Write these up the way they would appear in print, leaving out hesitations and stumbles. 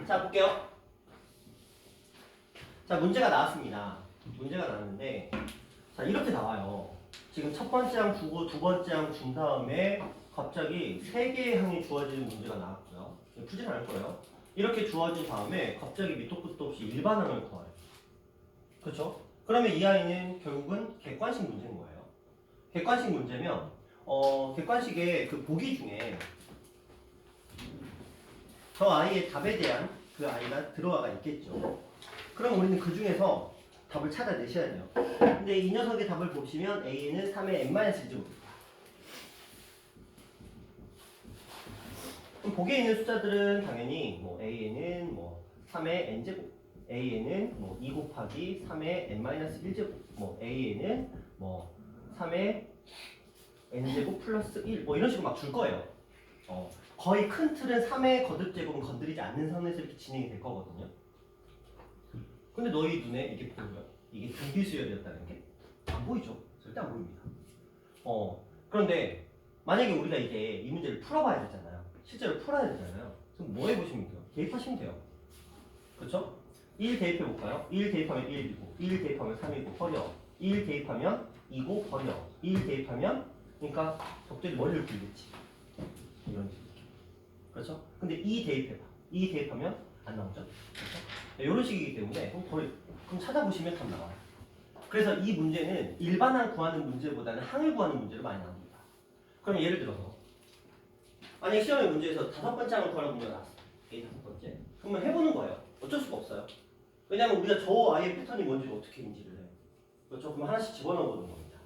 자, 볼게요. 자, 문제가 나왔습니다. 문제가 나왔는데, 자, 이렇게 나와요. 지금 첫 번째 항 주고 두 번째 항 준 다음에 갑자기 세 개의 항이 주어지는 문제가 나왔고요. 풀지는 않을 거예요. 이렇게 주어진 다음에 갑자기 밑도 끝도 없이 일반항을 구하래요. 그렇죠? 그러면 이 아이는 결국은 객관식 문제인 거예요. 객관식 문제면 객관식의 그 보기 중에 저 아이의 답에 대한 그 아이가 들어가 있겠죠. 그럼 우리는 그 중에서 답을 찾아내셔야 돼요. 근데 이 녀석의 답을 보시면 a는 3의 n-1제곱입니다. 그럼 보기에 있는 숫자들은 당연히 뭐 a는 뭐 3의 n제곱, a는 뭐 2 곱하기 3의 n-1제곱, 뭐 a는 뭐 3의 n제곱 플러스 1, 뭐 이런 식으로 막 줄 거예요. 거의 큰 틀은 3의 거듭제곱은 건드리지 않는 선에서 이렇게 진행이 될 거거든요. 근데 너희 눈에 이게 보여요? 이게 등비수열이었다는 게? 안 보이죠? 절대 안 보입니다. 그런데 만약에 우리가 이제 이 문제를 풀어봐야 되잖아요. 실제로 풀어야 되잖아요. 그럼 뭐 해보시면 돼요? 대입하시면 돼요. 그렇죠? 1 대입해볼까요? 1 대입하면 1이고 1 대입하면 3이고 버려. 1 대입하면 2고 버려. 1 대입하면 그러니까 적절히 머리를 굴리겠지. 이런 식으로. 그렇죠? 근데 2 대입해봐. 2 대입하면 안 나오죠? 그렇죠? 이런 식이기 때문에 그럼 찾아보시면 답 나와요. 그래서 이 문제는 일반항 구하는 문제보다는 항을 구하는 문제로 많이 나옵니다. 그럼 예를 들어서 만약에 시험의 문제에서 5번째 항을 구하는 문제가 나왔어. A 5번째. 그러면 해보는 거예요. 어쩔 수가 없어요. 왜냐하면 우리가 저 아이의 패턴이 뭔지를 어떻게 인지를 해요. 그렇죠? 그럼 하나씩 집어넣어 보는 겁니다.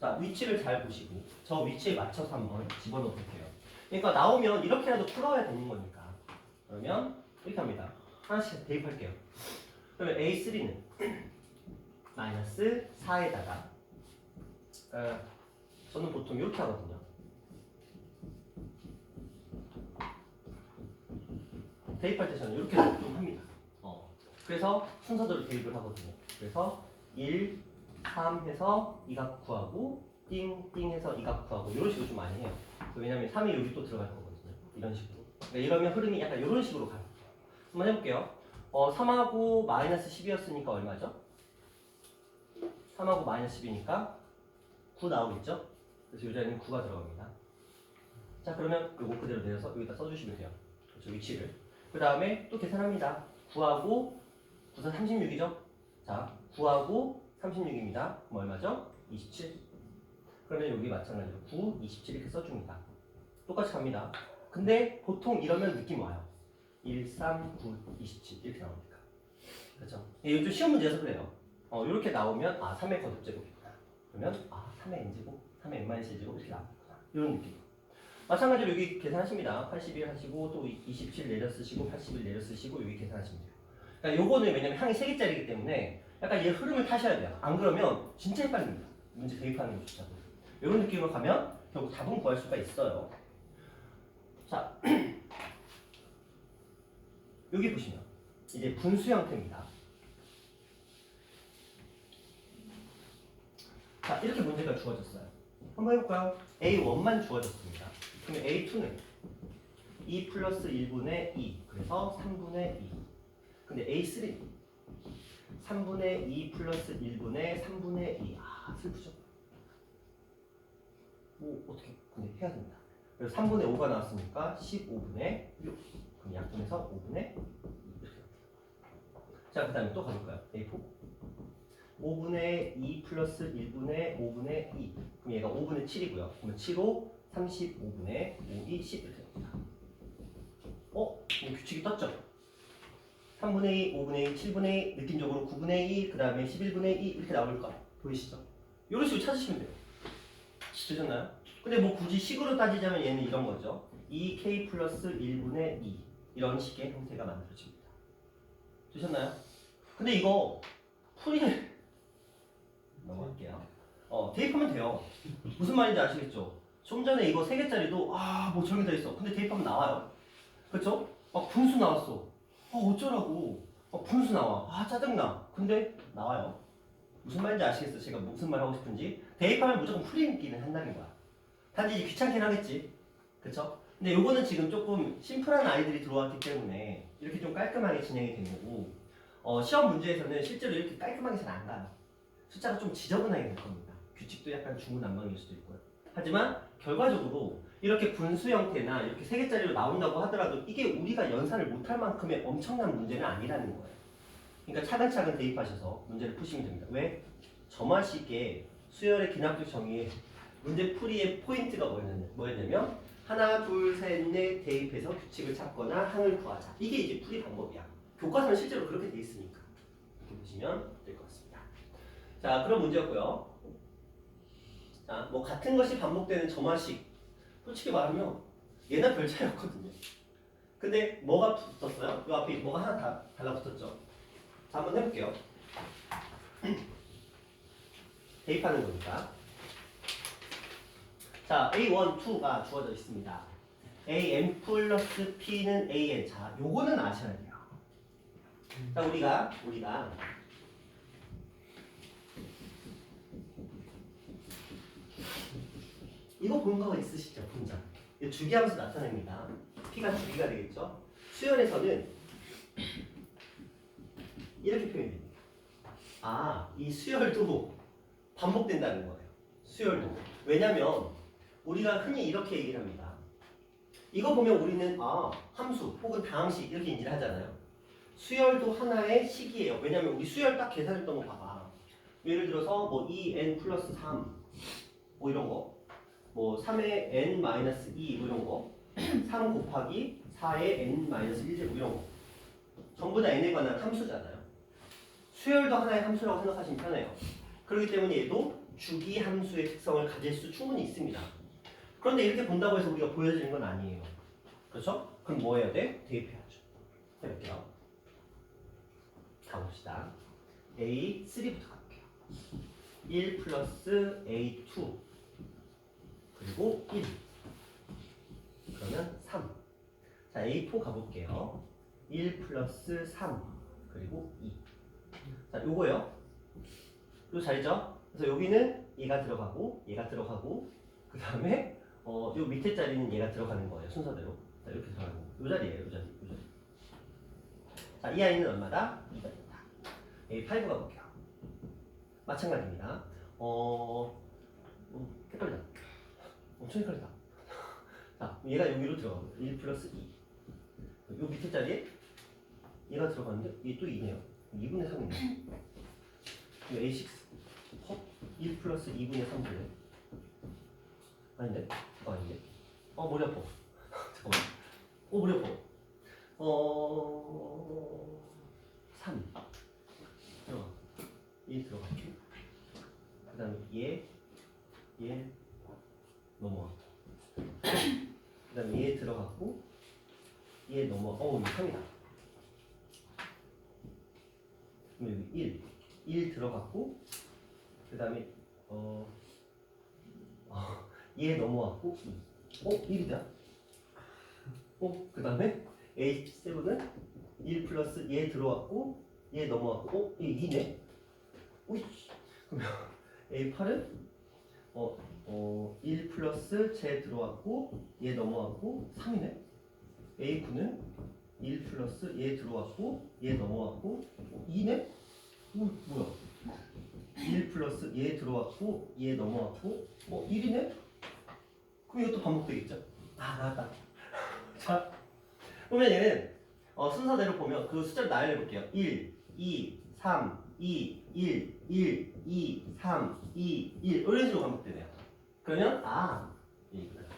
자, 위치를 잘 보시고 저 위치에 맞춰서 한번 집어넣어 볼게요. 그러니까 나오면 이렇게라도 풀어야 되는 거니까. 그러면 이렇게 합니다. 하나씩 대입할게요. 그러면 A3는 마이너스 4에다가 저는 보통 이렇게 하거든요. 대입할 때 저는 이렇게 좀 합니다. 그래서 순서대로 대입을 하거든요. 그래서 1, 3 해서 이 각 구하고 띵 해서 이 각 구하고 이런 식으로 좀 많이 해요. 왜냐면 3이 여기 또 들어갈 거거든요. 이런 식으로. 그러니까 이러면 흐름이 약간 이런 식으로 가요. 한번 해볼게요. 3하고 마이너스 10이었으니까 얼마죠? 3하고 마이너스 10이니까 9 나오겠죠? 그래서 이 자리는 9가 들어갑니다. 자, 그러면 이거 그대로 내려서 여기다 써주시면 돼요. 그렇죠, 위치를. 그 다음에 또 계산합니다. 9하고 9사 36이죠? 자, 9하고 36입니다. 그럼 얼마죠? 27. 그러면 여기 마찬가지로 9, 27 이렇게 써줍니다. 똑같이 갑니다. 근데 보통 이러면 느낌 와요. 1, 3, 9, 27 이렇게 나오니까. 그렇죠? 요즘 시험 문제에서 그래요. 이렇게 나오면 3의 거듭제곱이구나. 그러면 3의 n제곱, 3의 n-1제곱 이렇게 나오는구나. 이런 느낌. 마찬가지로 여기 계산하십니다. 81 하시고 또 27 내려 쓰시고 81 내려 쓰시고 여기 계산하시면 돼요. 그러니까 요거는 왜냐면 항이 3개짜리이기 때문에 약간 얘 흐름을 타셔야 돼요. 안 그러면 진짜 헷갈립니다. 문제 대입하는 것조차도. 이런 느낌으로 가면 결국 답은 구할 수가 있어요. 자, 여기 보시면 이제 분수 형태입니다. 자, 이렇게 문제가 주어졌어요. 한번 해볼까요? A1만 주어졌습니다. 그러면 A2는 2 플러스 1분의 2, 그래서 3분의 2. 근데 A3는 3분의 2 플러스 1분의 3분의 2. 슬프죠? 뭐 어떻게 근데 해야 됩니다. 그래서 3분의 5가 나왔으니까 15분의 6. 그럼 약분해서 5분의 2 이렇게 나옵니다. 자, 그 다음에 또 가볼까요? A4. 5분의 2 플러스 1분의 5분의 2. 그럼 얘가 5분의 7이고요. 그러면 7호 35분의 5, 2, 10 이렇게 나옵니다. 뭐 규칙이 떴죠? 3분의 2, 5분의 2, 7분의 2, 느낌적으로 9분의 2, 그 다음에 11분의 2 이렇게 나올 거 보이시죠? 이런 식으로 찾으시면 돼요. 되셨나요? 근데 뭐 굳이 식으로 따지자면 얘는 이런 거죠. 2k 플러스 1분의 2 이런 식의 형태가 만들어집니다. 되셨나요? 근데 이거 풀이 넘어갈게요. 대입하면 돼요. 무슨 말인지 아시겠죠? 좀 전에 이거 3개짜리도 뭐 저런 게 다 있어. 근데 대입하면 나와요. 그렇죠? 막 분수 나왔어. 어쩌라고. 분수 나와. 짜증나. 근데 나와요. 무슨 말인지 아시겠어요? 제가 무슨 말 하고 싶은지. 대입하면 무조건 풀리기는 한다는 거야. 단지 귀찮긴 하겠지. 그쵸? 근데 요거는 지금 조금 심플한 아이들이 들어왔기 때문에 이렇게 좀 깔끔하게 진행이 된 거고 시험 문제에서는 실제로 이렇게 깔끔하게 잘 안 가요. 숫자가 좀 지저분하게 될 겁니다. 규칙도 약간 중구난방일 수도 있고요. 하지만 결과적으로 이렇게 분수 형태나 이렇게 세 개짜리로 나온다고 하더라도 이게 우리가 연산을 못할 만큼의 엄청난 문제는 아니라는 거예요. 그러니까 차근차근 대입하셔서 문제를 푸시면 됩니다. 왜? 저마식의 수열의 기하학적 정의의 문제 풀이의 포인트가 뭐였냐면 하나, 둘, 셋, 넷 대입해서 규칙을 찾거나 항을 구하자. 이게 이제 풀이 방법이야. 교과서는 실제로 그렇게 돼 있으니까 이렇게 보시면 될 것 같습니다. 자, 그런 문제였고요. 자, 뭐 같은 것이 반복되는 점화식. 솔직히 말하면 얘나 별 차이 없거든요. 근데 뭐가 붙었어요? 이 앞에 뭐가 하나 다 달라붙었죠. 자, 한번 해볼게요. 대입하는 거니까. 자, A1, 2가 주어져 있습니다. AM 플러스 P는 AN. 자, 요거는 아셔야 돼요. 자, 우리가 이거 본 거 있으시죠? 분자. 이거 주기하면서 나타냅니다. P가 주기가 되겠죠? 수열에서는 이렇게 표현됩니다. 아, 이 수열도 반복된다는 거예요. 수열도. 왜냐면 우리가 흔히 이렇게 얘기를 합니다. 이거 보면 우리는 함수 혹은 다항식 이렇게 인지를 하잖아요. 수열도 하나의 식이에요. 왜냐면 우리 수열 딱 계산했던 거 봐봐. 예를 들어서 뭐 2n 플러스 3 뭐 이런 거, 뭐 3의 n 마이너스 2 뭐 이런 거, 3 곱하기 4의 n 마이너스 1제곱 이런 거 전부 다 n에 관한 함수잖아요. 수열도 하나의 함수라고 생각하시면 편해요. 그렇기 때문에 얘도 주기 함수의 특성을 가질 수 충분히 있습니다. 그런데 이렇게 본다고 해서 우리가 보여지는 건 아니에요. 그렇죠? 그럼 뭐 해야 돼? 대입해야죠. 해볼게요. 가봅시다. A3부터 가볼게요. 1 플러스 A2 그리고 1 그러면 3. 자, A4 가볼게요. 1 플러스 3 그리고 2. 자, 요거요. 요 자리죠? 그래서 여기는 얘가 들어가고 얘가 들어가고 그 다음에 요 밑에 자리는 얘가 들어가는 거예요. 순서대로. 자, 이렇게 들어가는 거. 요 자리예요. 요 자리. 요 자리. 자, 이 아이는 얼마다? 2자리다. A5 가볼게요. 마찬가지입니다. 헷갈리다. 엄청 헷갈리다. 자, 얘가 여기로 들어가고 1 플러스 2. 요 밑에 자리에 얘가 들어가는데 얘 또 2네요. 2분의 3이네요. A6 1 플러스 2분의 3분의 아닌데? 아닌데? 머리 아파. 잠깐만. 머리 아파. 3 들어가. 1 들어갈게. 그 다음에 얘 넘어가. 그 다음에 얘 들어갔고 얘 넘어가. 이거 3이다. 그럼 여기 1 들어갔고 그 다음에 얘 넘어왔고 1이다. 그 다음에 A7은 1 플러스 얘 들어왔고 얘 넘어왔고 얘 2네. 그러면 A8은 1 플러스 쟤 들어왔고 얘 넘어왔고 3이네. A9는 1 플러스 얘 들어왔고 얘 넘어왔고 2네? 뭐야? 1 플러스 얘 들어왔고 얘 넘어왔고 1이네? 그럼 이것도 반복되겠죠? 나왔다. 자, 그러면 얘는 순서대로 보면 그 숫자를 나열해볼게요. 1, 2, 3, 2, 1, 1, 2, 3, 2, 1 이런 식으로 반복되네요. 그러면 이거다.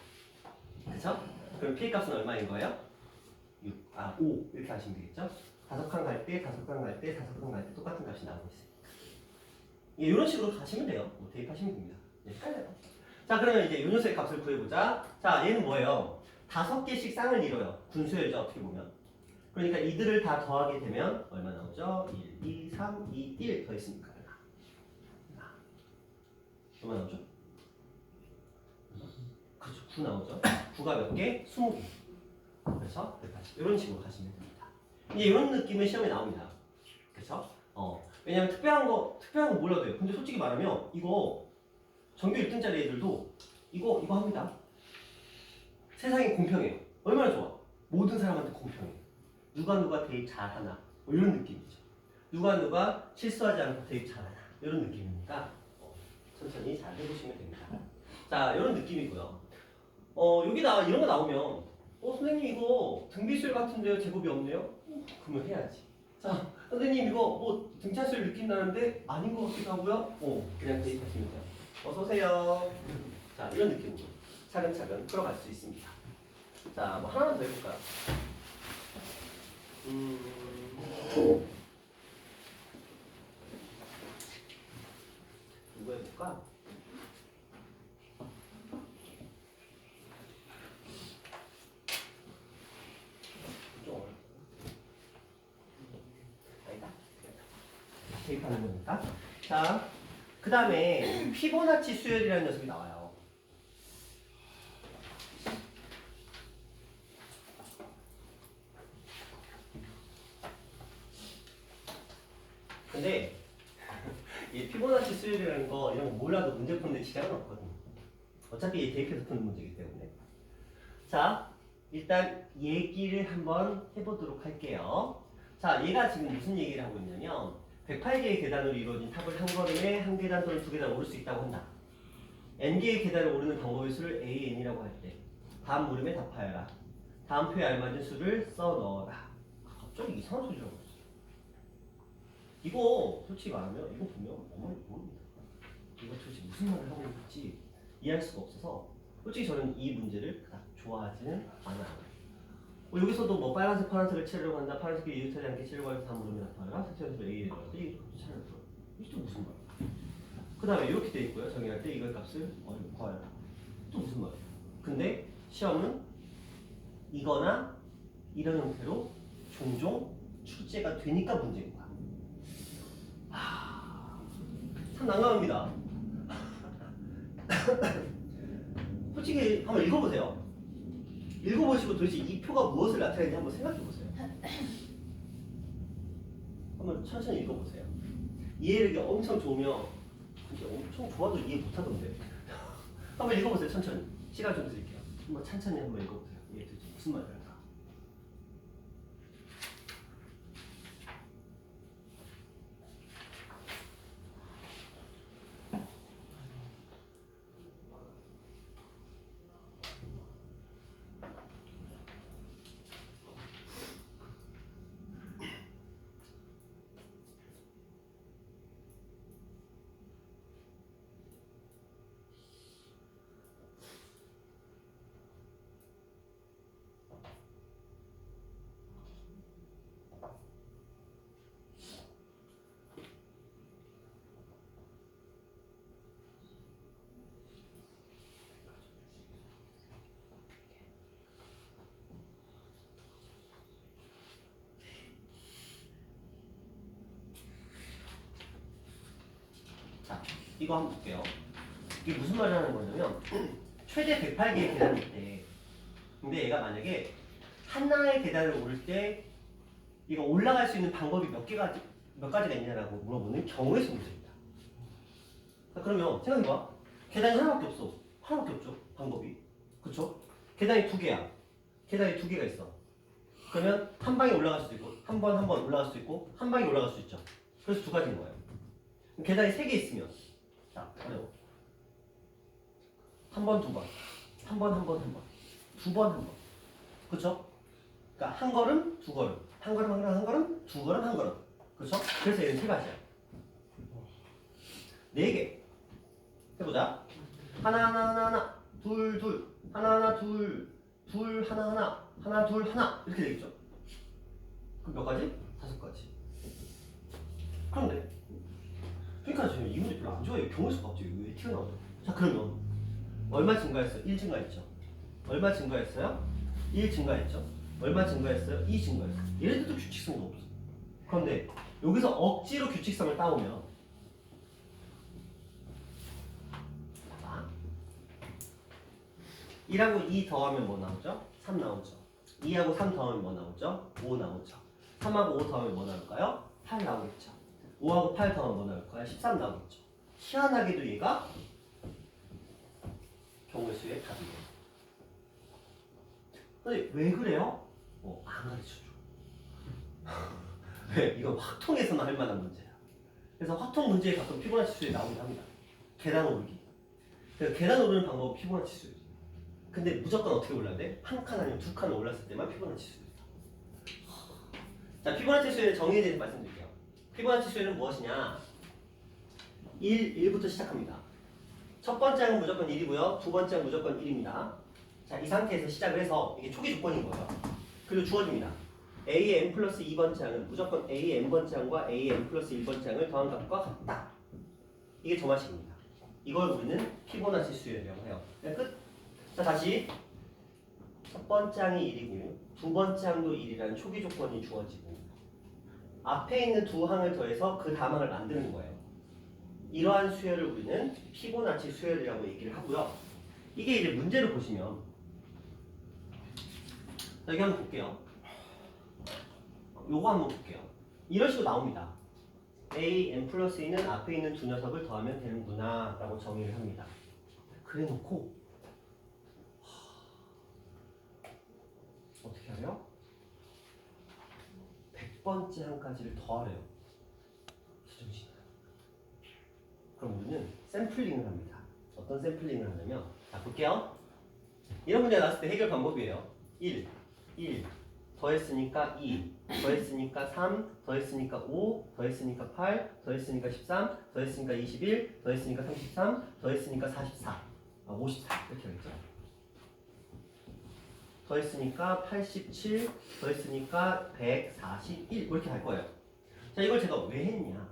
그렇죠? 그럼 P 값은 얼마인 거예요? 6, 5 이렇게 하시면 되겠죠? 5칸 갈 때, 5칸 갈 때, 5칸 갈 때 똑같은 값이 나오고 있어요. 이런 식으로 가시면 돼요. 대입하시면 됩니다. 헷갈려요. 자, 그러면 이제 요 녀석의 값을 구해보자. 자, 얘는 뭐예요? 5개씩 쌍을 이뤄요. 군수열죠, 어떻게 보면. 그러니까 이들을 다 더하게 되면 얼마 나오죠? 1, 2, 3, 2, 1 더했으니까 얼마 나오죠? 그렇죠, 9 나오죠. 9가 몇 개? 20개. 그래서 이런 식으로 가시면 됩니다. 이제 이런 느낌의 시험에 나옵니다. 그렇죠? 왜냐면 특별한 거 몰라도 돼요. 근데 솔직히 말하면 이거 전교 1등짜리 애들도 이거 합니다. 세상이 공평해요. 얼마나 좋아. 모든 사람한테 공평해요. 누가 대입 잘하나 뭐 이런 느낌이죠. 누가 실수하지 않고 대입 잘하나 이런 느낌이니까 천천히 잘 해보시면 됩니다. 자, 이런 느낌이고요. 여기다 이런 거 나오면 선생님 이거 등비수열 같은데요 제곱이 없네요? 그러면 해야지. 자, 선생님 이거 뭐 등차수열 느낀다는데 아닌 것 같기도 하고요. 그냥 대입하시면 돼요. 어서 오세요. 자, 이런 느낌으로 차근차근 풀어갈 수 있습니다. 자, 뭐 하나만 더 해볼까요? 이거 해볼까? 좀 어렵다. 아니다. 대입하는 거니까. 자, 그 다음에 피보나치 수열이라는 녀석이 나와요. 근데 이 피보나치 수열이라는 거 이런 거 몰라도 문제 푸는데 지장은 없거든요. 어차피 대입해서 푸는 문제이기 때문에. 자, 일단 얘기를 한번 해보도록 할게요. 자, 얘가 지금 무슨 얘기를 하고 있냐면 108개의 계단으로 이루어진 탑을 한 걸음에 한 계단 또는 두 계단 오를 수 있다고 한다. n개의 계단을 오르는 방법의 수를 an이라고 할 때 다음 물음에 답하여라. 다음 표에 알맞은 수를 써 넣어라. 갑자기 이상한 소리라고 했어. 이거 솔직히 말하면 이거 보면 어머니 모릅니다. 이거 도대체 무슨 말을 하고 있는지 이해할 수가 없어서 솔직히 저는 이 문제를 그닥 좋아하지는 않아요. 여기서도 뭐 빨간색 파란색을 칠하려고 한다. 파란색이 이웃하지 않게 칠하려고 해서 다음 물음에 답하여라. 색칠해서 A를 넣을 때 이거 칠하려고 해요. 이게 또 무슨 말이야? 그 다음에 이렇게 돼 있고요. 정의할 때 이걸 값을 구하여라. 또 무슨 말이야? 근데 시험은 이거나 이런 형태로 종종 출제가 되니까 문제인 거야. 참 난감합니다. 솔직히 한번 읽어보세요. 읽어보시고 도대체 이 표가 무엇을 나타내는지 한번 생각해보세요. 한번 천천히 읽어보세요. 이해력이 엄청 좋으면 근데 엄청 좋아도 이해 못하던데. 한번 읽어보세요. 천천히. 시간 좀 드릴게요. 한번 천천히 한번 읽어보세요. 이게 도대체 무슨 말을 할까? 자, 이거 한번 볼게요. 이게 무슨 말을 하는 거냐면 최대 108개의 계단이 있대. 근데 얘가 만약에 하나의 계단을 오를 때 이거 올라갈 수 있는 방법이 몇 가지가 있냐라고 물어보는 경우의 문제입니다. 그러면 생각해봐. 계단이 하나밖에 없어. 하나밖에 없죠. 방법이. 그쵸? 계단이 두 개야. 계단이 두 개가 있어. 그러면 한 방에 올라갈 수도 있고 한 번 올라갈 수도 있고 한 방에 올라갈 수 있죠. 그래서 두 가지인 거예요. 계단이 세 개 있으면 자, 어려워. 한 번, 두 번. 한 번, 한 번, 한 번. 두 번, 한 번. 그쵸? 그러니까 한 걸음, 두 걸음. 한 걸음, 한 걸음, 한 걸음, 두 걸음, 한 걸음. 그쵸? 그래서 얘는 세 가지야. 네 개. 해보자. 하나, 하나, 하나, 하나. 둘, 둘. 하나, 하나, 둘. 둘, 하나, 하나. 하나, 둘, 하나. 이렇게 되겠죠? 그럼 몇 가지? 다섯 가지. 그런데 그러니까 지금 이 문제 별로 안 좋아해요. 경우에서 갑자기 왜 튀어나오죠? 자, 그러면 얼마 증가했어요? 1 증가했죠. 얼마 증가했어요? 1 증가했죠. 얼마 증가했어요? 2 증가했어요. 얘네들도 규칙성도 없어. 그런데 여기서 억지로 규칙성을 따오면 1하고 2 더하면 뭐 나오죠? 3 나오죠. 2하고 3 더하면 뭐 나오죠? 5 나오죠. 3하고 5 더하면 뭐 나올까요? 8 나오겠죠. 5하고 8 더하면 뭐 나올까요? 13 나오겠죠. 희한하게도 얘가 경우의 수의 답이에요. 근데 왜 그래요? 안 가르쳐줘. 왜? 이거 확통에서만 할 만한 문제야. 그래서 확통 문제에 가끔 피보나치 수열이 나오긴 합니다. 계단 오르기. 그래서 계단 오르는 방법은 피보나치 수열이지. 근데 무조건 어떻게 올라야 돼? 한 칸 아니면 두 칸 올랐을 때만 피보나치 수열이다. 자, 피보나치 수열의 정의에 대해서 말씀드릴게요. 피보나치 수열은 무엇이냐? 1부터 시작합니다. 첫 번째 항은 무조건 1이고요. 두 번째 항은 무조건 1입니다. 자, 이 상태에서 시작을 해서 이게 초기 조건인 거예요. 그리고 주어집니다. A의 n 플러스 2번째 항은 무조건 A의 n번째 항과 A의 n 플러스 1번째 항을 더한 값과 같다. 이게 조마식입니다. 이걸 우리는 피보나치 수열이라고 해요. 끝. 자, 다시 첫 번째 항이 1이고 두 번째 항도 1이라는 초기 조건이 주어지고 앞에 있는 두 항을 더해서 그 다음 항을 만드는 거예요. 이러한 수열을 우리는 피보나치 수열이라고 얘기를 하고요. 이게 이제 문제를 보시면 여기 한번 볼게요. 요거 한번 볼게요. 이런 식으로 나옵니다. A, n 플러스 2는 앞에 있는 두 녀석을 더하면 되는구나 라고 정의를 합니다. 그래 놓고 어떻게 하래요? 100번째 항까지를 더하래요. 제정신이야. 그럼 우리는 샘플링을 합니다. 어떤 샘플링을 하냐면 자 볼게요. 이런 문제 나왔을 때 해결 방법이에요. 1 더했으니까 2 더했으니까 3 더했으니까 5 더했으니까 8 더했으니까 13 더했으니까 21 더했으니까 33 더했으니까 44 54 이렇게 하겠죠. 더했으니까 87 더했으니까 141 이렇게 할 거예요. 자, 이걸 제가 왜 했냐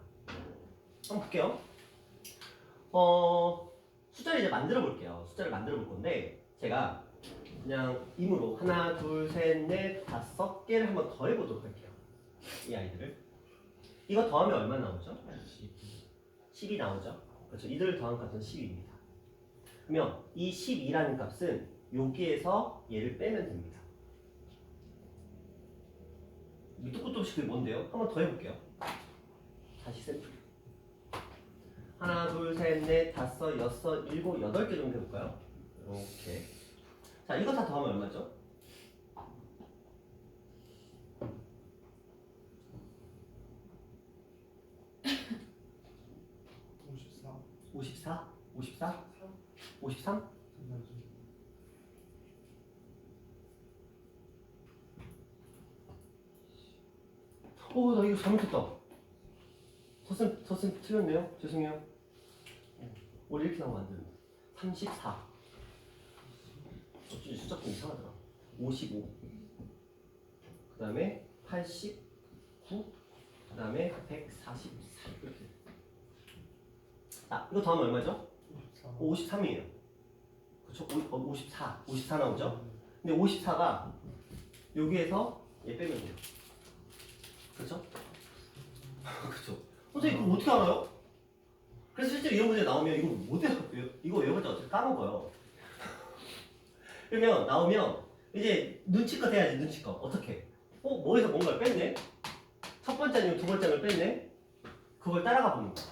한번 볼게요. 숫자를 이제 만들어 볼게요. 숫자를 만들어 볼 건데 제가 그냥 임으로 하나, 둘, 셋, 넷, 다섯 개를 한번 더해 보도록 할게요. 이 아이들을. 이거 더하면 얼마 나오죠? 10이 나오죠? 그렇죠. 이들을 더한 값은 10입니다. 그러면 이 12라는 값은 여기에서 얘를 빼면 됩니다. 밑도 끝도 없이 그게 뭔데요? 한번 더 해볼게요. 다시 샘플. 하나, 둘, 셋, 넷, 다섯, 여섯, 일곱, 여덟 개 정도 해볼까요? 이렇게. 자, 이거 다 더하면 얼마죠? 54? 54? 53? 나 이거 잘못했다. 서쌤 틀렸네요. 죄송해요. 원래 이렇게 나오면 안 되는데. 34. 어쩐지 숫자 좀 이상하더라. 55. 그 다음에 89. 그 다음에 144. 이렇게. 자, 이거 더하면 얼마죠? 53이에요. 그쵸? 54 나오죠? 근데 54가 여기에서 얘 빼면 돼요. 그쵸? 그쵸? 선생님, 그거 어떻게 알아요? 그래서 실제로 이런 문제 나오면 이거 못 외워요. 이거 외워봤자 어떻게 까먹어요. 그러면 나오면 이제 눈치껏 해야지, 눈치껏. 어떻게? 뭐에서 뭔가를 뺐네? 첫 번째 아니면 두 번째 를 뺐네? 그걸 따라가 보는 거야.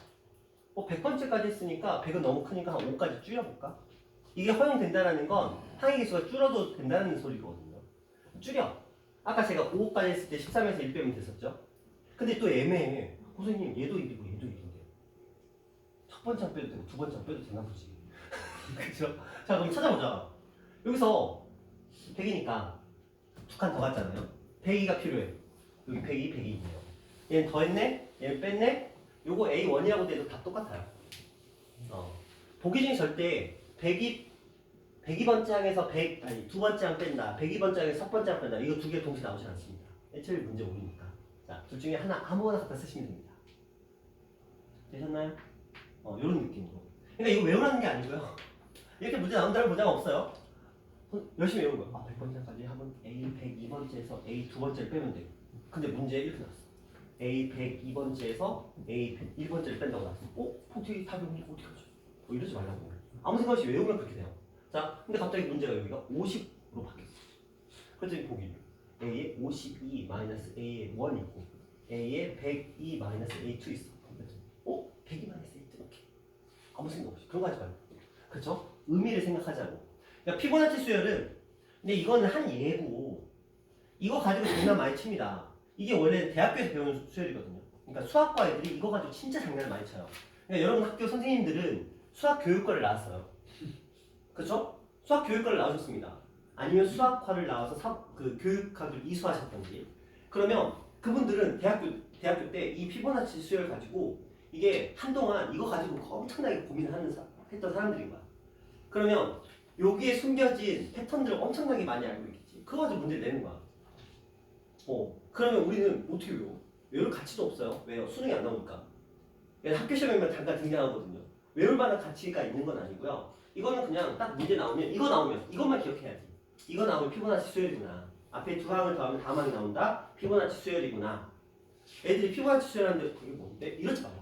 100번째까지 했으니까 100은 너무 크니까 한 5까지 줄여볼까? 이게 허용된다는 건 항의 개수가 줄어도 된다는 소리거든요. 줄여. 아까 제가 5까지 했을 때 13에서 1 빼면 됐었죠? 근데 또 애매해. 선생님, 얘도 1이고 얘도 1인데 첫 번째 안 빼도 되고 두 번째 안 빼도 되나 보지. 그쵸? 자, 그럼 찾아보자. 여기서 100이니까 두 칸 더 갔잖아요. 102가 필요해. 여기 102, 102 있네요. 얘는 더했네? 얘는 뺐네? 요거 A1이라고 돼도 다 똑같아요. 보기 중에 절대 102번째 항에서 두 번째 항 뺀다. 102번째 항에서 첫 번째 항 뺀다. 이거 두 개 동시에 나오지 않습니다. 1차일 문제 오니까. 자, 둘 중에 하나 아무거나 갖다 쓰시면 됩니다. 되셨나요? 요런 느낌으로. 그러니까 이거 외우라는 게 아니고요. 이렇게 문제 나온다는 보장 없어요. 열심히 외운 거예요. 100번째까지 하면 A 102번째에서 A 두 번째를 빼면 돼요. 근데 문제에 이렇게 나왔어. A 102번째에서 A 101번째를 뺀다고 나왔어. 어떻게 답이 어떻게 하죠? 이러지 말라고. 아무 생각 없이 외우면 그렇게 돼요. 자, 근데 갑자기 문제가 여기가 50으로 바뀌었어. 그래서 여기 보기 A에 52 마이너스 A에 1 있고 A에 102 마이너스 A2 있어. 102 마이너스 A2 이렇게. 아무 생각 없이. 그런 거 하지 말고. 그렇죠? 의미를 생각하자고. 그러니까 피보나치 수열은 근데 이거는 한 예고. 이거 가지고 장난 많이 칩니다. 이게 원래 대학교에서 배우는 수열이거든요. 그러니까 수학과 애들이 이거 가지고 진짜 장난을 많이 쳐요. 그러니까 여러분 학교 선생님들은 수학 교육과를 나왔어요. 그렇죠? 수학 교육과를 나오셨습니다. 아니면 수학과를 나와서 그 교육학을 이수하셨던지. 그러면 그분들은 대학교 때 이 피보나치 수열 가지고 이게 한동안 이거 가지고 엄청나게 고민을 했던 사람들인 거야. 그러면 여기에 숨겨진 패턴들을 엄청나게 많이 알고 있겠지. 그거 가지고 문제를 내는 거야. 그러면 우리는 어떻게 외워? 외울 가치도 없어요. 왜요? 수능이 안 나오니까. 학교 시험에만 잠깐 등장하거든요. 외울 만한 가치가 있는 건 아니고요. 이거는 그냥 딱 문제 나오면 이거 나오면 이것만 기억해야지. 이거 나오면 피보나치 수열이구나. 앞에 두 항을 더하면 다음 항이 나온다. 피보나치 수열이구나. 애들이 피보나치 수열하는데 그게 뭔데? 이러지 말라.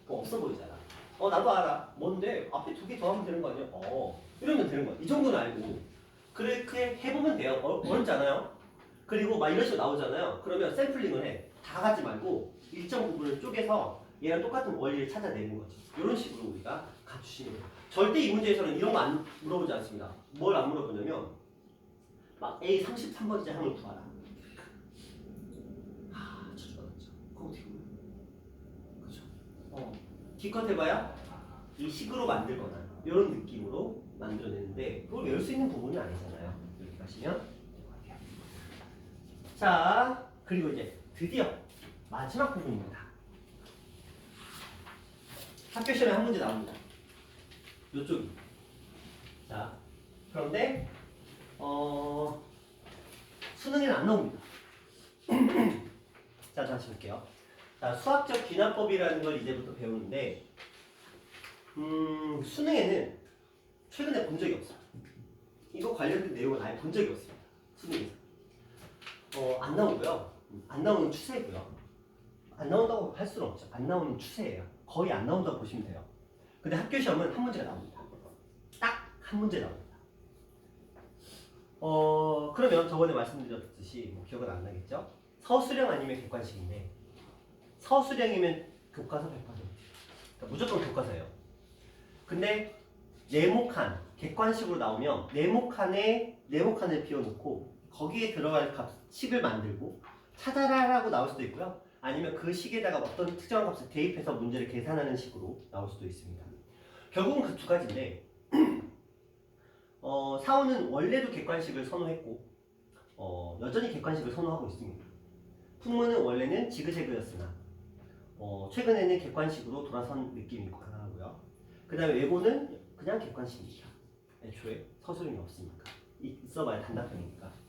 그거 없어 보이잖아. 나도 알아. 뭔데? 앞에 두 개 더하면 되는 거 아니야? 이러면 되는 거야. 이 정도는 알고. 그렇게 해보면 돼요. 어렵지 않아요? 그리고 막 이런 식으로 나오잖아요. 그러면 샘플링을 해. 다 가지 말고 일정 부분을 쪼개서 얘랑 똑같은 원리를 찾아내는 거지. 이런 식으로 우리가 갖추시면 돼요. 절대 이 문제에서는 이런 거 안 물어보지 않습니다. 뭘 안 물어보냐면 막 A 33번째 항을 구하라. 저주받았죠. 그거 어떻게 보면 그렇죠. 기껏 해봐야 이 식으로 만들거나 이런 느낌으로 만들어내는데 그걸 외울 수 있는 부분이 아니잖아요. 이렇게 가시면 자, 그리고 이제 드디어 마지막 부분입니다. 학교 시험에 한 문제 나옵니다. 요쪽이. 자, 그런데 수능에는 안 나옵니다. 자, 다시 볼게요. 자, 수학적 귀납법이라는 걸 이제부터 배우는데 수능에는 최근에 본 적이 없어요. 이거 관련된 내용을 아예 본 적이 없습니다. 수능에서. 안 나오고요. 안 나오는 추세고요. 안 나온다고 할 수는 없죠. 안 나오는 추세예요. 거의 안 나온다고 보시면 돼요. 근데 학교 시험은 한 문제가 나옵니다. 딱 한 문제 나옵니다. 그러면 저번에 말씀드렸듯이 기억은 안 나겠죠? 서술형 아니면 객관식인데 서술형이면 교과서 100%. 그러니까 무조건 교과서예요. 근데 네모칸, 객관식으로 나오면 네모칸을 비워놓고 거기에 들어갈 식을 만들고 찾아라라고 나올 수도 있고요. 아니면 그 식에다가 어떤 특정한 값을 대입해서 문제를 계산하는 식으로 나올 수도 있습니다. 결국은 그 두 가지인데 사원은 원래도 객관식을 선호했고 여전히 객관식을 선호하고 있습니다. 풍문은 원래는 지그재그였으나 최근에는 객관식으로 돌아선 느낌이 강하고요. 그 다음에 외고는 그냥 객관식입니다. 애초에 서술형이 없으니까 있어봐야 단답형이니까.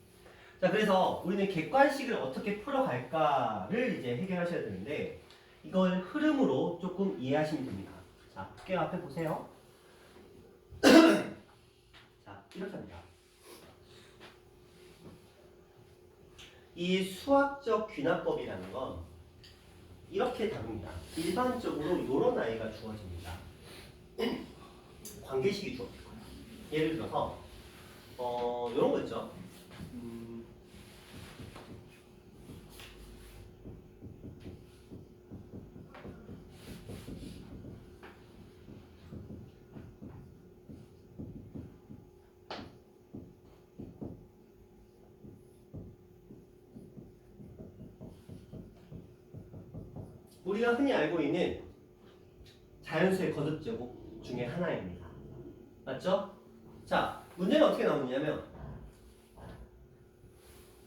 자, 그래서 우리는 객관식을 어떻게 풀어갈까를 이제 해결하셔야 되는데 이걸 흐름으로 조금 이해하시면 됩니다. 자, 볼게요. 앞에 보세요. 자, 이렇게 합니다. 이 수학적 귀납법이라는 건 이렇게 다룹니다. 일반적으로 이런 아이가 주어집니다. 관계식이 주어질 거예요. 예를 들어서 이런 거 있죠. 우리가 흔히 알고 있는 자연수의 거듭 제곱 중에 하나입니다. 맞죠? 자, 문제는 어떻게 나오느냐면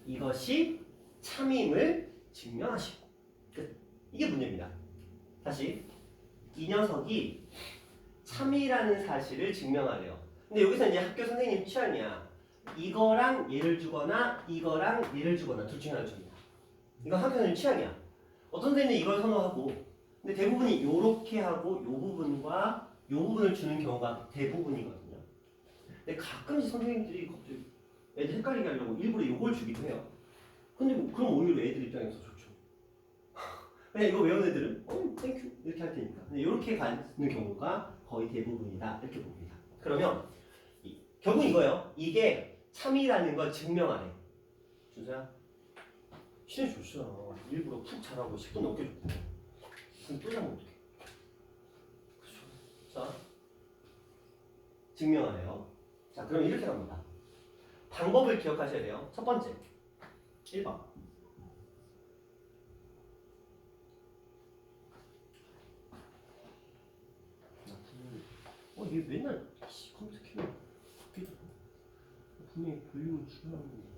이것이 참임을 증명하시고 끝. 이게 문제입니다. 다시 이 녀석이 참이라는 사실을 증명하래요. 근데 여기서 이제 학교 선생님 취향이야. 이거랑 얘를 주거나 이거랑 얘를 주거나 둘 중에 하나를 줍니다. 이건 학교 선생님 취향이야. 어떤 선생님이 이걸 선호하고 근데 대부분이 요렇게 하고 요 부분과 요 부분을 주는 경우가 대부분이거든요. 근데 가끔씩 선생님들이 갑자기 애들 헷갈리게 하려고 일부러 요걸 주기도 해요. 근데 그럼 오히려 애들 입장에서 좋죠. 그냥 이거 외운 애들은 땡큐 이렇게 할 테니까. 근데 이렇게 가는 경우가 거의 대부분이다 이렇게 봅니다. 그러면 결국 이거예요. 이게 참이라는 걸 증명하래. 준서야 신이 좋잖아. 일부러 푹 자라고 10분 넘게 줬고 그럼 또 자면 어떡해. 그렇죠. 자 증명하래요. 자 그럼 이렇게 갑니다. 방법을 기억하셔야 돼요. 첫 번째 1번 얘 맨날 컴퓨터 켜면 분명히 볼륨을 줄여놨는데.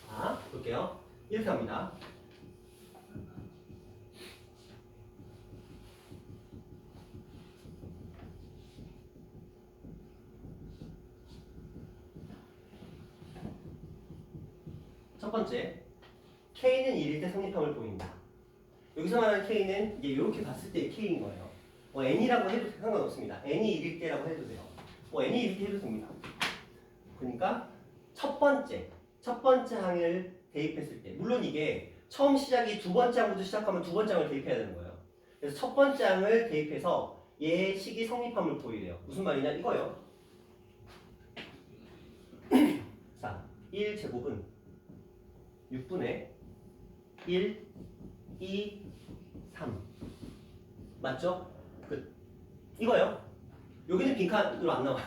자, 볼게요. 이렇게 합니다. 첫 번째, K는 1일 때 성립함을 보인다. 여기서 말하는 K는 이제 이렇게 봤을 때 K인 거예요. 뭐 N이라고 해도 상관없습니다. N이 1일 때라고 해도 돼요. 뭐 N이 1일 때 해도 됩니다. 그러니까 첫 번째 항을 대입했을 때, 물론 이게 처음 시작이 두 번째 항부터 시작하면 두 번째 항을 대입해야 되는 거예요. 그래서 첫 번째 항을 대입해서 얘의 식이 성립함을 보이래요. 무슨 말이냐 이거요. 자, 1제곱은 6분의 1, 2, 3 맞죠? 끝. 이거요. 여기는 빈칸으로 안 나와요.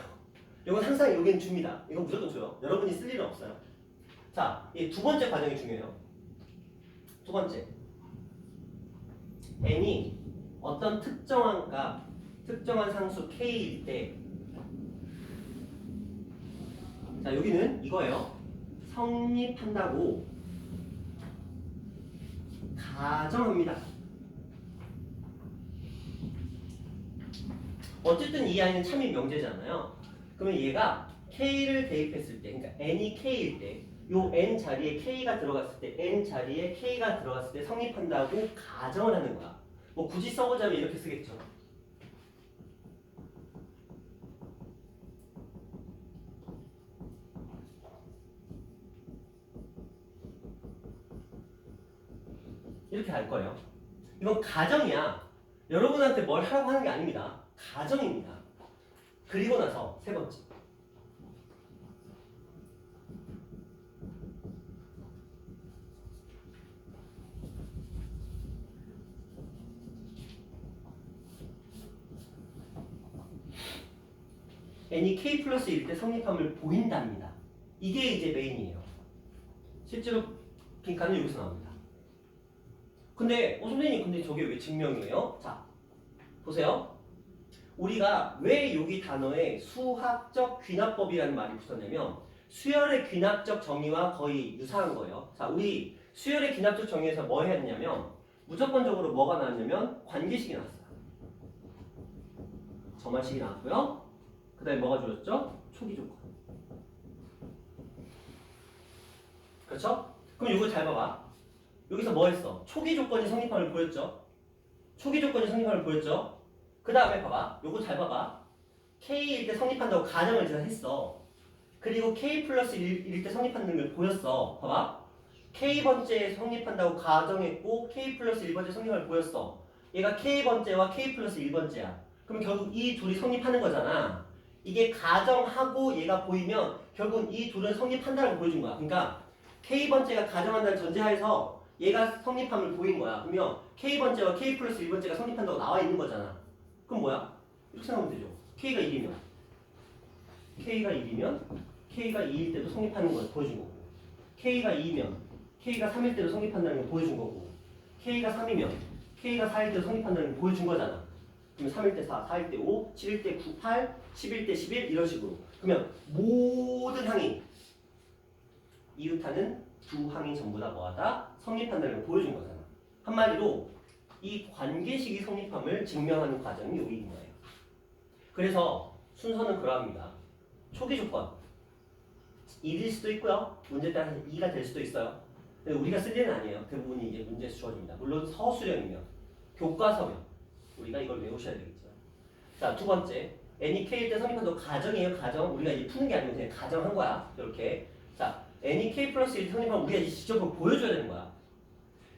이건 항상 여기는 줍니다. 이건 무조건 줘요. 여러분이 쓸 일은 없어요. 자, 이 두 번째 과정이 중요해요. 두 번째, n이 어떤 특정한 값, 특정한 상수 k일 때, 자 여기는 이거예요. 성립한다고 가정합니다. 어쨌든 이 아이는 참인 명제잖아요. 그러면 얘가 k를 대입했을 때, 그러니까 n이 k일 때, 요 n 자리에 k가 들어갔을 때, n 자리에 k가 들어갔을 때 성립한다고 가정을 하는 거야. 뭐 굳이 써보자면 이렇게 쓰겠죠. 이렇게 할 거예요. 이건 가정이야. 여러분한테 뭘 하라고 하는 게 아닙니다. 가정입니다. 그리고 나서 세 번째. n이 k 플러스 1일 때 성립함을 보인답니다. 이게 이제 메인이에요. 실제로 빈칸은 여기서 나옵니다. 근데 선생님 근데 저게 왜 증명이에요? 자 보세요. 우리가 왜 여기 단어에 수학적 귀납법이라는 말이 붙었냐면 수열의 귀납적 정의와 거의 유사한 거예요. 자 우리 수열의 귀납적 정의에서 뭐 해야 되냐면 무조건적으로 뭐가 나왔냐면 관계식이 나왔어요. 점화식이 나왔고요. 그 다음에 뭐가 주어졌죠? 초기 조건. 그렇죠? 그럼 이거 잘 봐봐. 여기서 뭐 했어? 초기 조건이 성립함을 보였죠? 초기 조건이 성립함을 보였죠? 그 다음에 봐봐. 요거 잘 봐봐. K일 때 성립한다고 가정을 제가 했어. 그리고 K 플러스 1일 때 성립하는 걸 보였어. 봐봐. K번째에 성립한다고 가정했고 K 플러스 1번째 성립을 보였어. 얘가 K번째와 K 플러스 1번째야. 그럼 결국 이 둘이 성립하는 거잖아. 이게 가정하고 얘가 보이면 결국 이 둘은 성립한다는 걸 보여준 거야. 그러니까 K번째가 가정한다는 전제하에서 얘가 성립함을 보인 거야. 그러면 K번째와 K 플러스 1번째가 성립한다고 나와 있는 거잖아. 그럼 뭐야? 이렇게 생각하면 되죠. K가 1이면 K가 2일 때도 성립하는 걸 보여준 거고 K가 2면 K가 3일 때도 성립한다는 걸 보여준 거고 K가 3이면 K가 4일 때도 성립한다는 걸 보여준 거잖아. 그러면 3일 때 4, 4일 때 5, 7일 때 9, 8, 10일 때 11 이런 식으로. 그러면 모든 항이 이웃하는 두 항이 전부 다 뭐하다? 성립한다는 걸 보여준 거잖아. 한마디로 이 관계식이 성립함을 증명하는 과정이 여기인 거예요. 그래서 순서는 그러합니다. 초기 조건 1일 수도 있고요. 문제 따라서 2가 될 수도 있어요. 근데 우리가 쓸 일은 아니에요. 대부분이 이제 문제에서 주어집니다. 물론 서술형이면 교과서면 우리가 이걸 외우셔야 되겠죠. 자, 두 번째 n이 k일 때 성립한다고 가정이에요. 가정. 우리가 이제 푸는 게 아니고 그냥 가정한 거야. 이렇게. 자, n이 k 플러스 1 성립하면 우리가 이제 직접 보여줘야 되는 거야.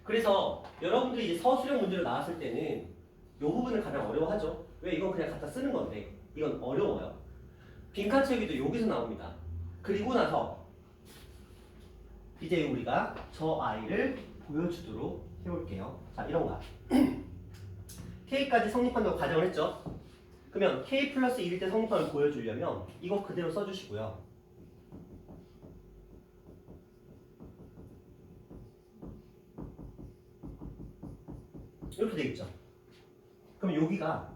그래서 여러분들이 이제 서술형 문제로 나왔을 때는 이 부분을 가장 어려워하죠. 왜? 이건 그냥 갖다 쓰는 건데 이건 어려워요. 빈칸 채우기도 여기서 나옵니다. 그리고 나서 이제 우리가 저 아이를 보여주도록 해볼게요. 자, 이런 거야. K까지 성립한다고 가정을 했죠. 그러면 k 플러스 1일 때 성립함을 보여주려면 이거 그대로 써주시고요. 이렇게 되겠죠. 그럼 여기가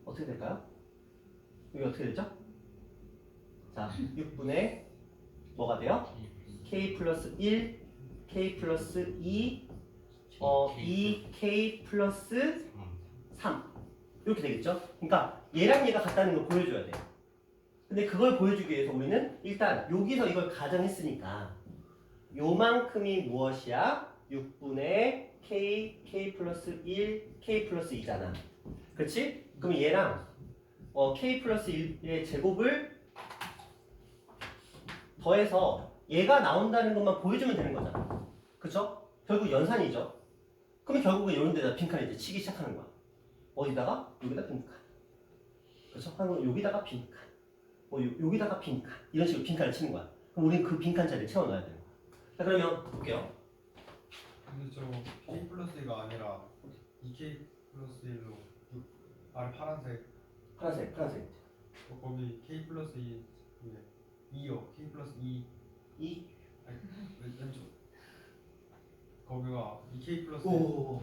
어떻게 될까요? 여기 어떻게 되죠? 자, 6분의 뭐가 돼요? k 플러스 1, k 플러스 2, 2k 플러스 3 이렇게 되겠죠? 그러니까 얘랑 얘가 같다는 걸 보여줘야 돼요. 근데 그걸 보여주기 위해서 우리는 일단 여기서 이걸 가정했으니까 요만큼이 무엇이야? 6분의 k 플러스 1, k 플러스 2잖아. 그렇지? 그럼 얘랑 k 플러스 1의 제곱을 더해서 얘가 나온다는 것만 보여주면 되는 거잖아. 그쵸? 결국 연산이죠. 그러면 결국은 이런 데다 빈칸을 이제 치기 시작하는 거야. 어디다가? 여기다 빈칸. 그쵸? 하고 여기다가 빈칸. 여기다가 빈칸. 이런 식으로 빈칸을 치는 거야. 그럼 우리는 그 빈칸 자리에 채워넣어야 되는 거야. 자, 그러면 볼게요. 근데 저 K 플러스 2가 아니라 2K 플러스 1로 아래 파란색 파란색. 거기 K 플러스 2 2요. K 플러스 2 2. 아니 왼쪽 거기가 2K 플러스 오.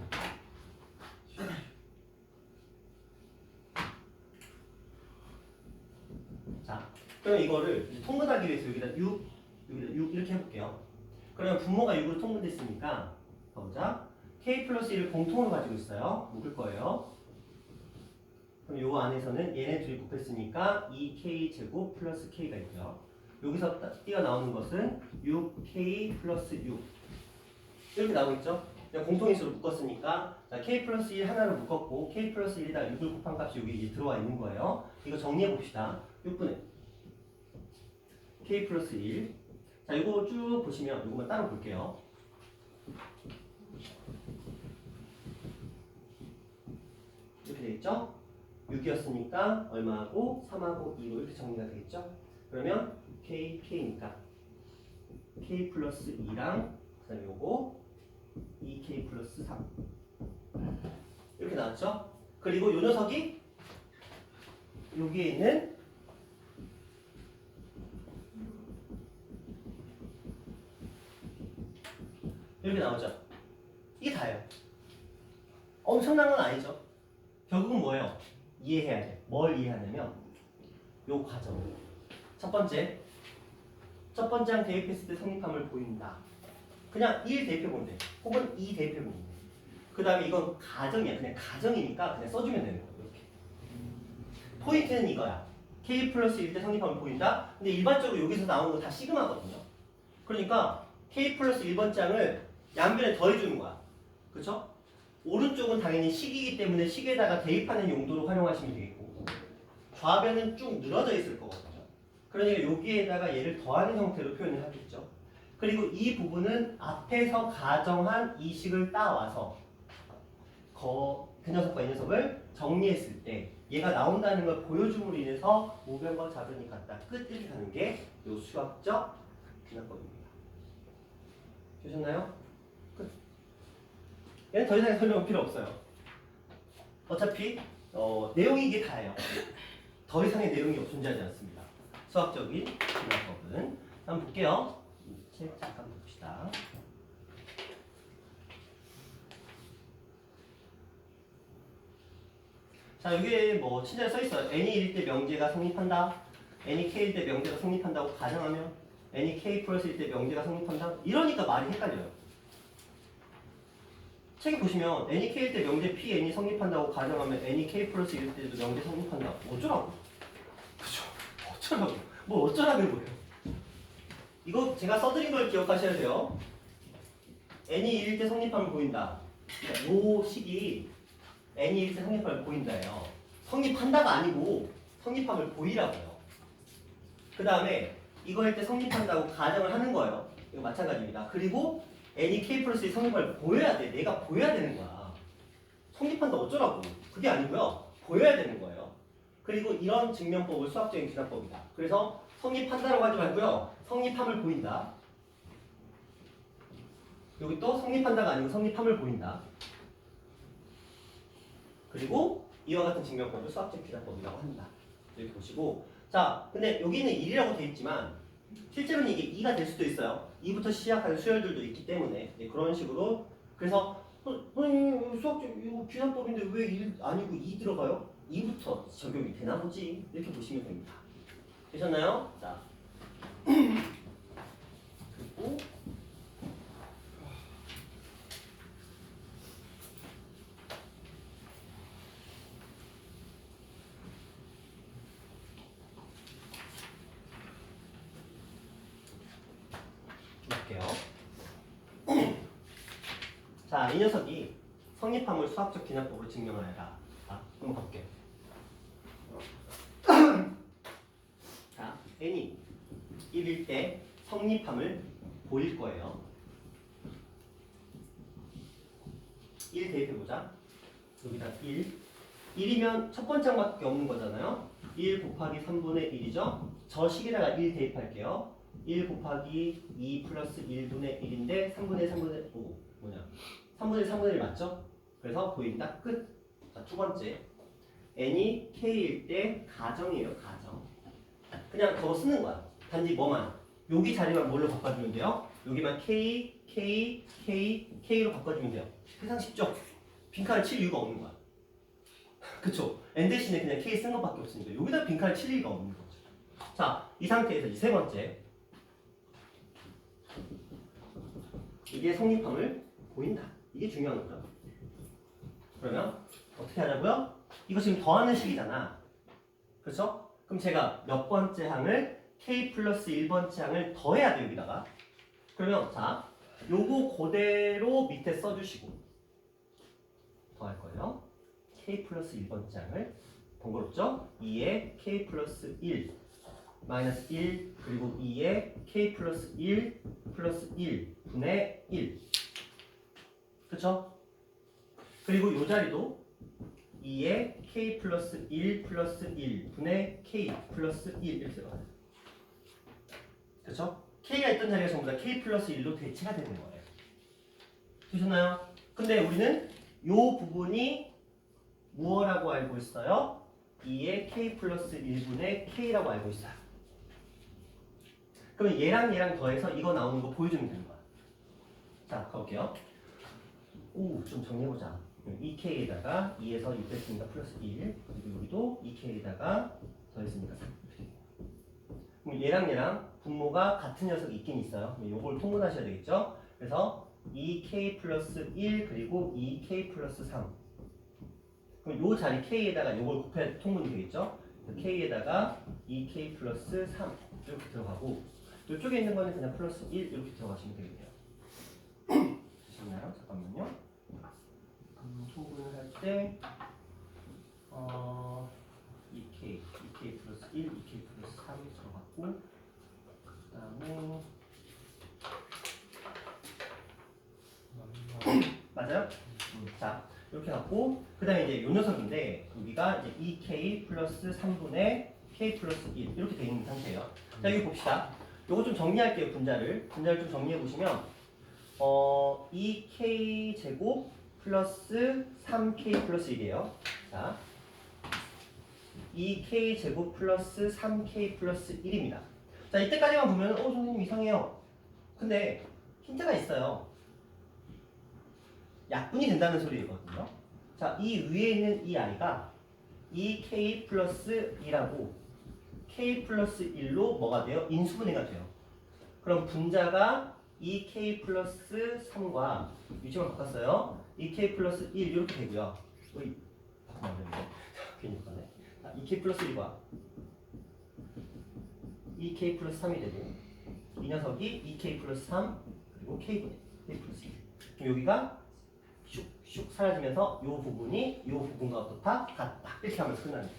자, 그럼 이거를 이제 통분하기 위해서 여기다 6 이렇게 해볼게요. 그러면 분모가 6으로 통분됐으니까 보자. k 플러스 1을 공통으로 가지고 있어요. 묶을 거예요. 그럼 요 안에서는 얘네 둘이 곱했으니까 2k 제곱 플러스 k가 있고요. 여기서 띄어나오는 것은 6k 플러스 6 이렇게 나오겠죠? 그냥 공통인수로 묶었으니까 자, k 플러스 1 하나를 묶었고 k 플러스 1에다 6을 곱한 값이 여기 이제 들어와 있는 거예요. 이거 정리해 봅시다. 6분의 k 플러스 1. 자, 이거 쭉 보시면 이거만 따로 볼게요. 이렇게 되겠죠? 6이었으니까 얼마하고 3하고 2로 이렇게 정리가 되겠죠? 그러면 k니까 k 플러스 2랑 그다음에 요거 2k 플러스 3 이렇게 나왔죠? 그리고 요 녀석이 여기에 있는 이렇게 나오죠? 이게 다예요. 엄청난 건 아니죠? 결국은 뭐예요? 이해해야 돼. 뭘 이해하냐면 요 과정. 첫 번째 항 대입했을 때 성립함을 보인다. 그냥 1 대입해보면 돼. 혹은 2 대입해보면 돼. 그 다음에 이건 가정이야. 그냥 가정이니까 그냥 써주면 되는 거야. 이렇게. 포인트는 이거야. k 플러스 1 때 성립함을 보인다. 근데 일반적으로 여기서 나오는 거 다 시그마거든요. 그러니까 k 플러스 1번 장을 양변에 더해주는 거야. 그쵸? 오른쪽은 당연히 식이기 때문에 식에다가 대입하는 용도로 활용하시면 되겠고 좌변은 쭉 늘어져 있을 거거든요. 그러니까 여기에다가 얘를 더하는 형태로 표현을 하겠죠. 그리고 이 부분은 앞에서 가정한 이 식을 따와서 그 녀석과 이 녀석을 정리했을 때 얘가 나온다는 걸 보여줌으로 인해서 우변과 좌변이 같다. 끝 이렇게 가는 게 이 수학적 기납법입니다. 되셨나요? 끝. 얘는 더 이상 설명 필요 없어요. 어차피 내용이 이게 다예요. 더 이상의 내용이 존재하지 않습니다. 수학적인 기납법은 한번 볼게요. 책 잠깐 봅시다. 자, 여기에 뭐 친절히 써 있어요. n이 1일 때 명제가 성립한다. n이 k일 때 명제가 성립한다고 가정하면 n이 k 플러스일 때 명제가 성립한다. 이러니까 말이 헷갈려요. 책에 보시면 n이 k일 때 명제 pn이 성립한다고 가정하면 n이 k 플러스 1일 때도 명제 성립한다. 어쩌라고? 그죠? 어쩌라고? 뭐 어쩌라는 거예요? 이거 제가 써드린 걸 기억하셔야 돼요. n이 1일 때 성립함을 보인다. 이 식이 n이 1일 때 성립함을 보인다예요. 성립한다가 아니고 성립함을 보이라고요. 그 다음에 이거 할 때 성립한다고 가정을 하는 거예요. 이거 마찬가지입니다. 그리고 n이 k 플러스 1 성립함을 보여야 돼. 내가 보여야 되는 거야. 성립한다 어쩌라고. 그게 아니고요. 보여야 되는 거예요. 그리고 이런 증명법을 수학적인 기납법이다. 그래서 성립한다라고 하지 말고요. 성립함을 보인다. 여기 또 성립한다가 아니고 성립함을 보인다. 그리고 이와 같은 증명법을 수학적 기납법이라고 합니다. 이렇게 보시고 자 근데 여기는 1이라고 돼 있지만 실제로는 이게 2가 될 수도 있어요. 2부터 시작하는 수열들도 있기 때문에 네, 그런 식으로 그래서 선생님 수학적 이거 기납법인데 왜 1 아니고 2 들어가요? 2부터 적용이 되나 보지 이렇게 보시면 됩니다. 되셨나요? 자 그리고 볼게요. 자, 이 녀석이 성립함을 수학적 기납법으로 증명하여라. 자, 한번 가볼게요. 자, n이 1일 때 성립함을 보일 거예요. 1 대입해보자. 여기다 1. 1이면 첫 번째 항밖에 없는 거잖아요. 1 곱하기 3분의 1이죠. 저 식에다가 1 대입할게요. 1 곱하기 2 플러스 1분의 1인데 3분의 3분의 5 뭐냐 3분의 3분의 1 맞죠? 그래서 보인다 끝. 자, 두 번째 n이 k일 때 가정이에요. 가정. 그냥 저거 쓰는 거야. 단지 뭐만 여기 자리만 뭘로 바꿔주면 돼요? 여기만 k, k, k, k로 바꿔주면 돼요. 세상 쉽죠? 빈칸을 칠 이유가 없는 거야. 그쵸? n 대신에 그냥 k 쓴 것밖에 없으니까 여기다 빈칸을 칠 이유가 없는 거죠. 자, 이 상태에서 이제 세 번째 이게 성립함을 보인다. 이게 중요한 거죠. 그러면 어떻게 하자고요? 이거 지금 더하는 식이잖아. 그렇죠? 그럼 제가 몇 번째 항을 k 플러스 1번째 항을 더해야 돼 여기다가. 그러면 자 요거 그대로 밑에 써주시고 더할 거예요. k 플러스 1번째 항을 번거롭죠? 2에 k 플러스 1 마이너스 1 그리고 2에 k 플러스 1 플러스 1 분의 1 그쵸? 그리고 요 자리도 2에 k 플러스 1 플러스 1 분의 k 플러스 1 이렇게 들어가요. 그쵸? k가 있던 자리가 전부 다 k 플러스 1로 대체가 되는 거예요. 되셨나요? 근데 우리는 요 부분이 무엇라고 알고 있어요? 2에 k 플러스 1분의 k라고 알고 있어요. 그럼 얘랑 더해서 이거 나오는 거 보여주면 되는 거야. 자, 가볼게요. 오, 좀 정리해보자. 2k에다가 2에서 6 했으니까 플러스 1 그리고 여기도 2k에다가 더했으니까 3 그럼 얘랑 분모가 같은 녀석이 있긴 있어요. 요걸 통분하셔야 되겠죠? 그래서 2k 플러스 1 그리고 2k 플러스 3 그럼 요 자리 k에다가 요걸 곱해 통분이 되겠죠? k에다가 2k 플러스 3 이렇게 들어가고 이쪽에 있는 거는 그냥 플러스 1 이렇게 들어가시면 되겠네요. 되셨나요? 잠깐만요. 통분을 할 때 2k 플러스 1, 2k 플러스 3 들어갔고 그 다음에 맞아요? 자 이렇게 갖고 그 다음에 이제 요 녀석인데 여기가 이제 2k 플러스 3분의 k 플러스 1 이렇게 되어 있는 상태예요. 자 여기 봅시다. 요거 좀 정리할게요. 분자를 좀 정리해 보시면 2k 제곱 플러스 3k 플러스 1이에요. 자 2k 제곱 플러스 3k 플러스 1입니다. 자 이때까지만 보면 선생님 이상해요. 근데 힌트가 있어요. 약분이 된다는 소리거든요. 자, 이 위에 있는 이 i가 2k 플러스 2라고 k 플러스 1로 뭐가 돼요? 인수분해가 돼요. 그럼 분자가 2k 플러스 3과 위치만 바꿨어요. 2k 플러스 1 이렇게 되고요. 바꾸면 안 되는데. 괜히 바꿨네. 2k 플러스 1과 2k 플러스 3이 되고 이 녀석이 2k 플러스 3 그리고 k분의 k 플러스 1 그럼 여기가 슉슉 사라지면서 이 부분이 이 부분과 어떻다? 같다. 이렇게 하면서 끝나는 거죠.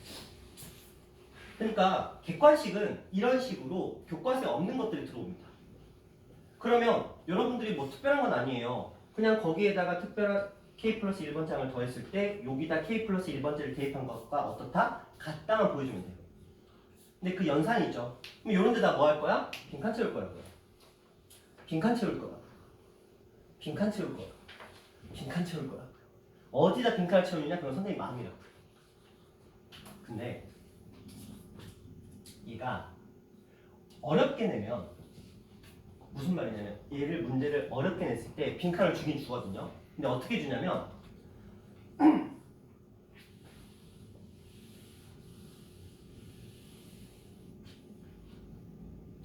그러니까 객관식은 이런 식으로 교과서에 없는 것들이 들어옵니다. 그러면 여러분들이 뭐 특별한 건 아니에요. 그냥 거기에다가 특별한 k 플러스 1번째 항을 더했을 때 여기다 k 플러스 1번째를 대입한 것과 어떻다? 같다만 보여주면 돼요. 근데 그 연산이 있죠. 그럼 이런 데다 뭐 할 거야? 빈칸 채울 거라고요. 빈칸 채울 거야. 빈칸 채울 거야. 빈칸 채울 거야. 어디다 빈칸을 채우느냐? 그건 선생님 마음이라고. 근데 얘가 어렵게 내면 무슨 말이냐면 얘를 문제를 어렵게 냈을 때 빈칸을 주긴 주거든요. 근데 어떻게 주냐면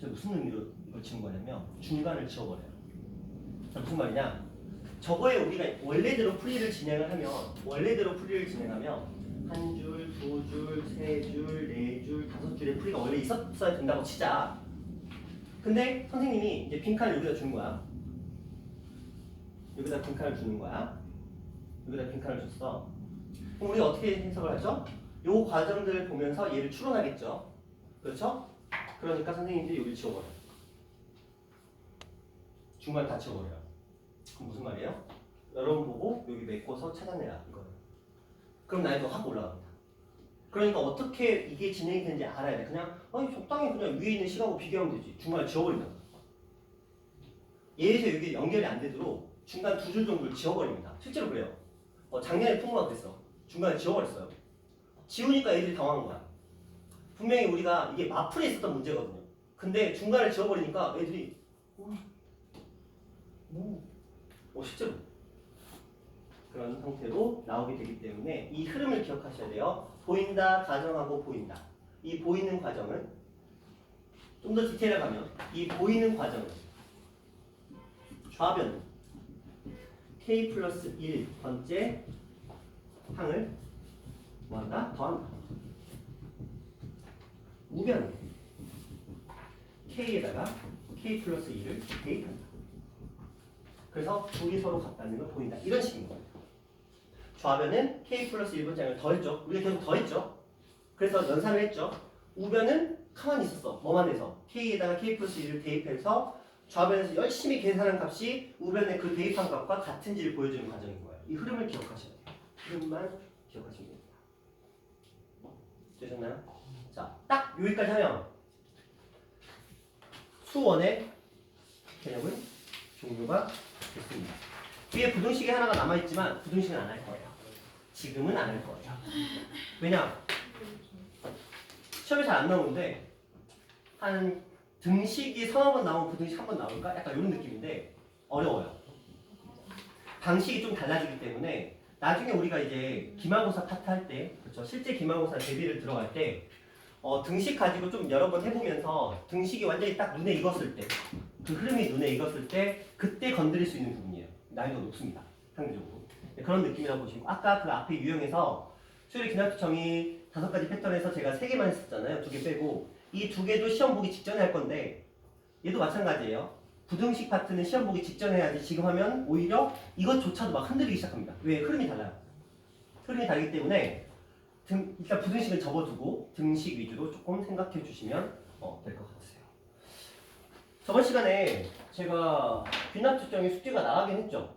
저 무슨 의미로 이걸 지운 거냐면 중간을 지워버려요. 자, 무슨 말이냐? 저거에 우리가 원래대로 풀이를 진행을 하면 한 줄, 두 줄, 세 줄, 네 줄, 다섯 줄의 풀이가 원래 있었어야 된다고 치자. 근데 선생님이 이제 빈칸을 여기다 주는 거야. 여기다 빈칸을 주는 거야. 여기다 빈칸을 줬어. 그럼 우리가 어떻게 해석을 하죠? 요 과정들을 보면서 얘를 추론하겠죠. 그렇죠? 그러니까 선생님들이 여기를 지워버려요. 중간 다 지워버려요. 그럼 무슨 말이에요? 여러분 보고 여기 메꿔서 찾아내라 이거는. 그럼 난이도 확 올라갑니다. 그러니까 어떻게 이게 진행이 되는지 알아야 돼. 그냥 아니 적당히 그냥 위에 있는 시각하고 비교하면 되지. 중간을 지워버린다. 얘에서 여기 연결이 안 되도록 중간 두 줄 정도를 지워버립니다. 실제로 그래요. 작년에 풍부가 그랬어. 중간에 지워버렸어요. 지우니까 애들이 당황한 거야. 분명히 우리가 이게 마플에 있었던 문제거든요. 근데 중간을 지워버리니까 애들이 실제로 그런 형태로 나오게 되기 때문에 이 흐름을 기억하셔야 돼요. 보인다, 가정하고 보인다. 이 보이는 과정은 좀 더 디테일하게 가면 이 보이는 과정은 좌변 k 플러스 1번째 항을 뭐한다? 더한다. 우변 k에다가 k 플러스 2를 대입한다. 그래서 둘이 서로 같다는 걸 보인다. 이런 식인 겁니다. 좌변은 k 플러스 1번째 항을 더했죠. 우리가 계속 더했죠. 그래서 연산을 했죠. 우변은 가만히 있었어. 뭐만 해서 k에다가 k 플러스 1을 대입해서 좌변에서 열심히 계산한 값이 우변의 그 대입한 값과 같은지를 보여주는 과정인 거예요. 이 흐름을 기억하셔야 돼요. 흐름만 기억하시면 됩니다. 되셨나요? 자, 딱 여기까지 하면 수원의 개념은 종료가 됐습니다. 위에 부등식이 하나가 남아있지만 부등식은 안 할 거예요. 지금은 안 할 거예요. 왜냐? 시험에 잘 안 나오는데 한 등식이 서너 번 나오면 부등식 한 번 나올까? 약간 이런 느낌인데 어려워요. 방식이 좀 달라지기 때문에 나중에 우리가 이제 기말고사 파트 할 때, 그렇죠? 실제 기말고사 대비를 들어갈 때 등식 가지고 좀 여러 번 해보면서 등식이 완전히 딱 눈에 익었을 때, 그 흐름이 눈에 익었을 때 그때 건드릴 수 있는 부분이에요. 난이도가 높습니다. 상대적으로. 네, 그런 느낌이라고 보시고 아까 그 앞에 유형에서 수요일 기납투 정의 5가지 패턴에서 제가 3개만 했었잖아요. 2개 빼고 이 2개도 시험 보기 직전에 할 건데 얘도 마찬가지예요. 부등식 파트는 시험 보기 직전에 해야지 지금 하면 오히려 이것조차도 막 흔들리기 시작합니다. 왜? 흐름이 달라요. 흐름이 다르기 때문에 일단 부등식은 접어두고 등식 위주로 조금 생각해 주시면 될 것 같으세요. 저번 시간에 제가 귀납 정의 숙제가 나가긴 했죠.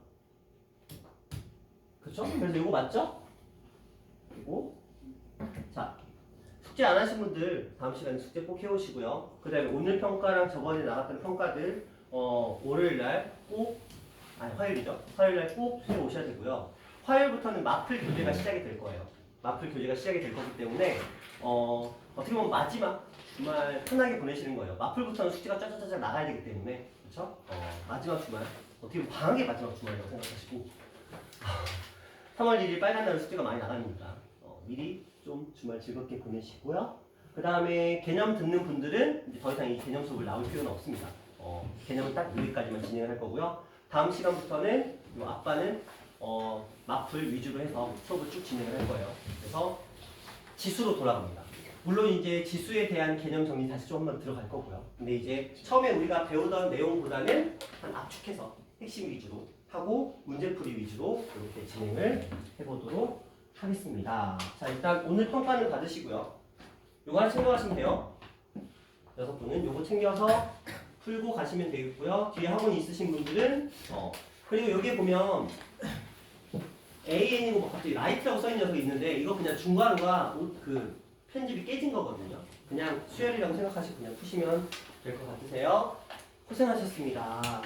그렇죠? 그래서 이거 맞죠? 그리고 자 숙제 안 하신 분들 다음 시간에 숙제 꼭 해오시고요. 그 다음에 오늘 평가랑 저번에 나갔던 평가들 월요일날 꼭 화요일이죠. 화요일날 꼭 해 오셔야 되고요. 화요일부터는 마플 교재가 시작이 될 거예요. 마플 교재가 시작이 될 거기 때문에 어떻게 보면 마지막 주말 편하게 보내시는 거예요. 마플부터는 숙제가 짜자짜자 나가야 되기 때문에 그렇죠? 마지막 주말 어떻게 보면 방학의 마지막 주말이라고 생각하시고 3월 1일 빨간 날 숙제가 많이 나가니까 미리 좀 주말 즐겁게 보내시고요. 그 다음에 개념 듣는 분들은 이제 더 이상 이 개념 수업을 나올 필요는 없습니다. 개념은 딱 여기까지만 진행을 할 거고요. 다음 시간부터는 아빠는 마플 위주로 해서 수업을 쭉 진행을 할 거예요. 그래서 지수로 돌아갑니다. 물론 이제 지수에 대한 개념 정리 다시 좀 한번 들어갈 거고요. 근데 이제 처음에 우리가 배우던 내용보다는 한 압축해서 핵심 위주로 하고 문제풀이 위주로 이렇게 진행을 해보도록 하겠습니다. 자, 일단 오늘 평가는 받으시고요. 요거 하나 챙겨가시면 돼요. 6분은 요거 챙겨서 풀고 가시면 되겠고요. 뒤에 학원 있으신 분들은 그리고 여기에 보면 AN이고 뭐 갑자기 라이트라고 써있는 녀석이 있는데 이거 그냥 중괄호가 그 편집이 깨진 거거든요. 그냥 수열이라고 생각하시고 그냥 푸시면 될 것 같으세요. 고생하셨습니다.